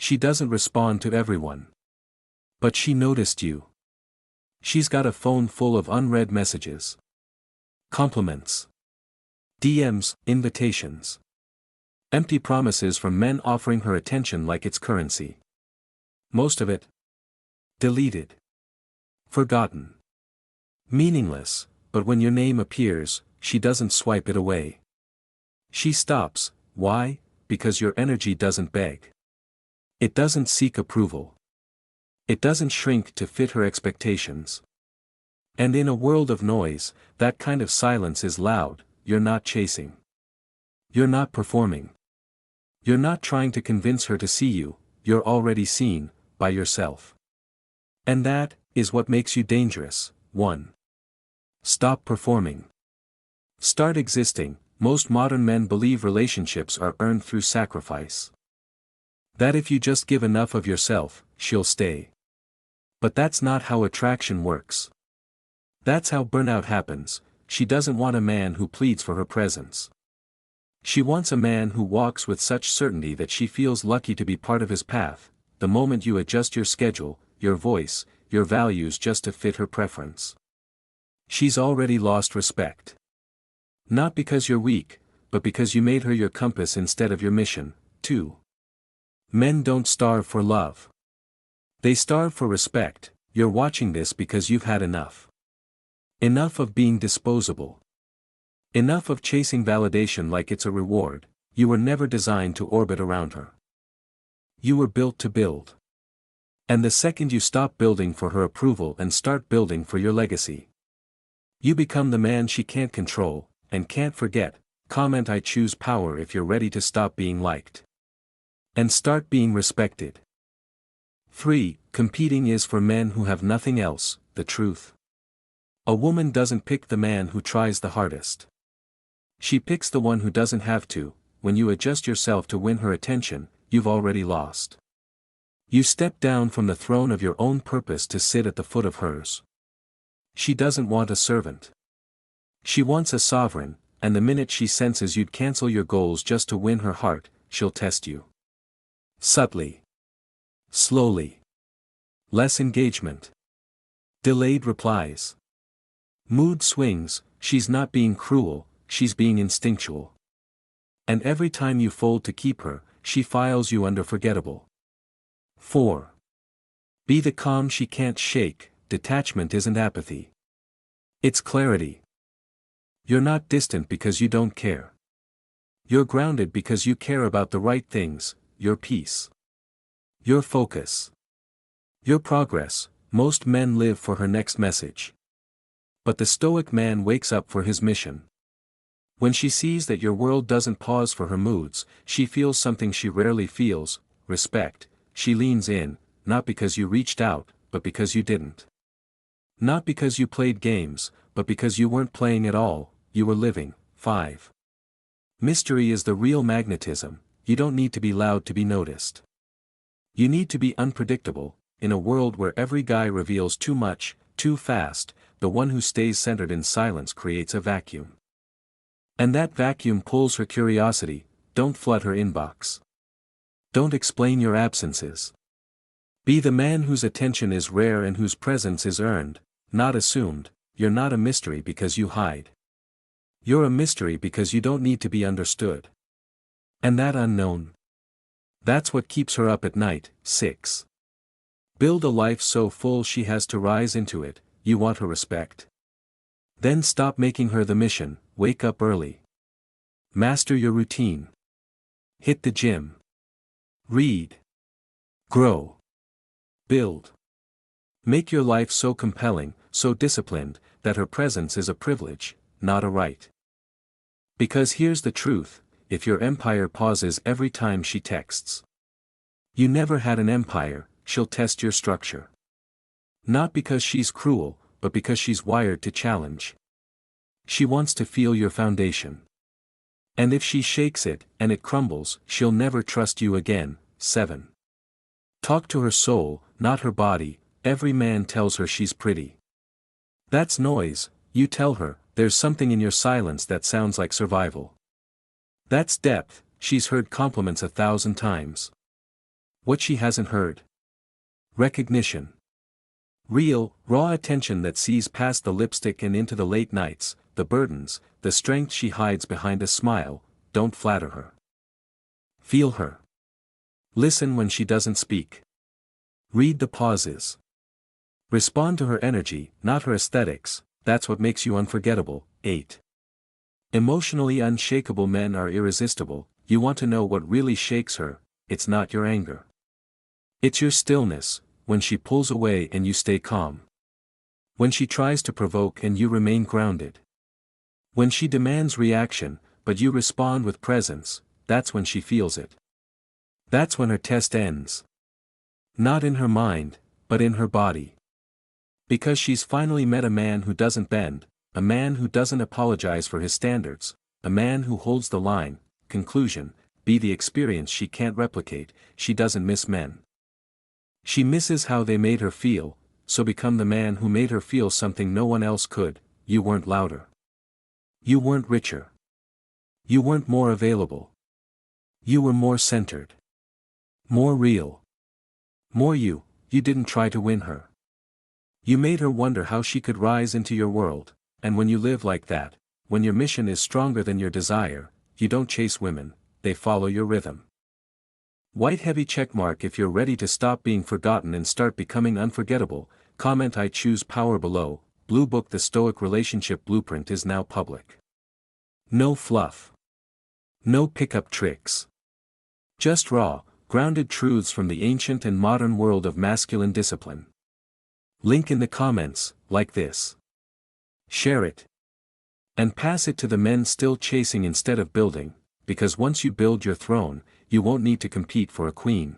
She doesn't respond to everyone. But she noticed you. She's got a phone full of unread messages. Compliments. DMs, invitations. Empty promises from men offering her attention like it's currency. Most of it deleted. Forgotten. Meaningless, but when your name appears, she doesn't swipe it away. She stops. Why? Because your energy doesn't beg. It doesn't seek approval. It doesn't shrink to fit her expectations. And in a world of noise, that kind of silence is loud. You're not chasing. You're not performing. You're not trying to convince her to see you, you're already seen, by yourself. And that is what makes you dangerous. 1. Stop performing. Start existing. Most modern men believe relationships are earned through sacrifice. That if you just give enough of yourself, she'll stay. But that's not how attraction works. That's how burnout happens. She doesn't want a man who pleads for her presence. She wants a man who walks with such certainty that she feels lucky to be part of his path, the moment you adjust your schedule, your voice, your values just to fit her preference. She's already lost respect. Not because you're weak, but because you made her your compass instead of your mission. 2. Men don't starve for love. They starve for respect. You're watching this because you've had enough. Enough of being disposable. Enough of chasing validation like it's a reward. You were never designed to orbit around her. You were built to build. And the second you stop building for her approval and start building for your legacy, you become the man she can't control, and can't forget. Comment: I choose power if you're ready to stop being liked. And start being respected. 3. Competing is for men who have nothing else, the truth. A woman doesn't pick the man who tries the hardest. She picks the one who doesn't have to. When you adjust yourself to win her attention, you've already lost. You step down from the throne of your own purpose to sit at the foot of hers. She doesn't want a servant. She wants a sovereign, and the minute she senses you'd cancel your goals just to win her heart, she'll test you. Subtly. Slowly. Less engagement. Delayed replies. Mood swings. She's not being cruel, she's being instinctual. And every time you fold to keep her, she files you under forgettable. 4. Be the calm she can't shake. Detachment isn't apathy. It's clarity. You're not distant because you don't care. You're grounded because you care about the right things, your peace. Your focus. Your progress. Most men live for her next message. But the Stoic man wakes up for his mission. When she sees that your world doesn't pause for her moods, she feels something she rarely feels, respect. She leans in, not because you reached out, but because you didn't. Not because you played games, but because you weren't playing at all, you were living. 5. Mystery is the real magnetism. You don't need to be loud to be noticed. You need to be unpredictable. In a world where every guy reveals too much, too fast, the one who stays centered in silence creates a vacuum. And that vacuum pulls her curiosity. Don't flood her inbox. Don't explain your absences. Be the man whose attention is rare and whose presence is earned, not assumed. You're not a mystery because you hide. You're a mystery because you don't need to be understood. And that unknown, that's what keeps her up at night. 6. Build a life so full she has to rise into it. You want her respect? Then stop making her the mission. Wake up early. Master your routine. Hit the gym. Read. Grow. Build. Make your life so compelling, so disciplined, that her presence is a privilege, not a right. Because here's the truth: if your empire pauses every time she texts, you never had an empire. She'll test your structure. Not because she's cruel, but because she's wired to challenge. She wants to feel your foundation. And if she shakes it, and it crumbles, she'll never trust you again. 7. Talk to her soul, not her body. Every man tells her she's pretty. That's noise. You tell her, there's something in your silence that sounds like survival. That's depth. She's heard compliments 1,000 times. What she hasn't heard. Recognition. Real, raw attention that sees past the lipstick and into the late nights, the burdens, the strength she hides behind a smile. Don't flatter her. Feel her. Listen when she doesn't speak. Read the pauses. Respond to her energy, not her aesthetics. That's what makes you unforgettable. 8. Emotionally unshakable men are irresistible. You want to know what really shakes her. It's not your anger. It's your stillness, when she pulls away and you stay calm. When she tries to provoke and you remain grounded. When she demands reaction, but you respond with presence. That's when she feels it. That's when her test ends. Not in her mind, but in her body. Because she's finally met a man who doesn't bend, a man who doesn't apologize for his standards, a man who holds the line. Conclusion, be the experience she can't replicate. She doesn't miss men. She misses how they made her feel, so become the man who made her feel something no one else could. You weren't louder. You weren't richer. You weren't more available. You were more centered. More real. More you. You didn't try to win her. You made her wonder how she could rise into your world, and when you live like that, when your mission is stronger than your desire, you don't chase women, they follow your rhythm. White heavy checkmark if you're ready to stop being forgotten and start becoming unforgettable. Comment I choose power below. Blue book. The Stoic relationship blueprint is now public. No fluff. No pickup tricks. Just raw, grounded truths from the ancient and modern world of masculine discipline. Link in the comments. Like this. Share it. And pass it to the men still chasing instead of building, because once you build your throne, you won't need to compete for a queen.